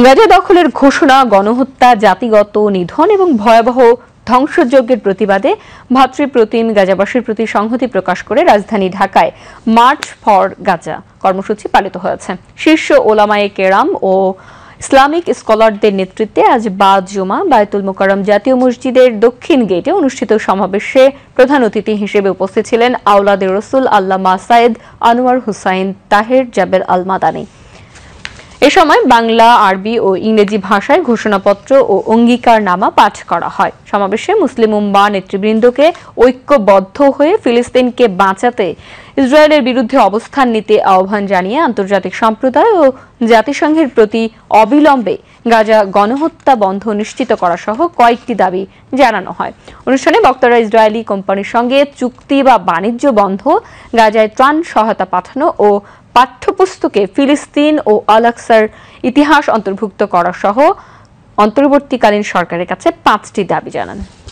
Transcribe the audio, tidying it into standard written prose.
গাজা দখলের ঘোষণা, গণহত্যা, জাতিগত নিধন এবং ভয়াবহ ধ্বংসযজ্ঞের প্রতিবাদে ভ্রাতৃপ্রতিম গাজাবাসীর প্রতি সংহতি প্রকাশ করে রাজধানী ঢাকায় মার্চ ফর গাজা কর্মসূচি পালিত হয়েছে। শীর্ষ ওলামায়ে কেরাম ও ইসলামিক স্কলারদের নেতৃত্বে আজ বাদ জুমা বায়তুল মোকাররম জাতীয় মসজিদের দক্ষিণ গেটে অনুষ্ঠিত সমাবেশে প্রধান অতিথি হিসেবে উপস্থিত ছিলেন আওলাদে রসুল আল্লামা সাইয়েদ আনোয়ার হুসাইন তাহের জাবের আল মাদানী। এ সময় বাংলা, আরবি ও ইংরেজি ভাষায় ঘোষণাপত্র ও অঙ্গীকারনামা পাঠ করা হয়। সমাবেশে মুসলিম উম্মাহ নেতৃবৃন্দকে ঐক্যবদ্ধ হয়ে ফিলিস্তিনকে বাঁচাতে ইসরায়েলের বিরুদ্ধে অবস্থান নিতে আহ্বান জানিয়ে আন্তর্জাতিক সম্প্রদায় ও জাতিসংঘের প্রতি অবিলম্বে গাজা গণহত্যা বন্ধ নিশ্চিত করা সহ কয়েকটি দাবি জানানো হয়। অনুষ্ঠানে বক্তারা ইসরায়েলি কোম্পানির সঙ্গে চুক্তি বা বাণিজ্য বন্ধ, গাজায় ত্রাণ সহায়তা পাঠানো ও পাঠ্যপুস্তকে ফিলিস্তিন ও আল আকসার ইতিহাস অন্তর্ভুক্ত করা সহ অন্তর্বর্তীকালীন সরকারের কাছে 5টি দাবি জানান।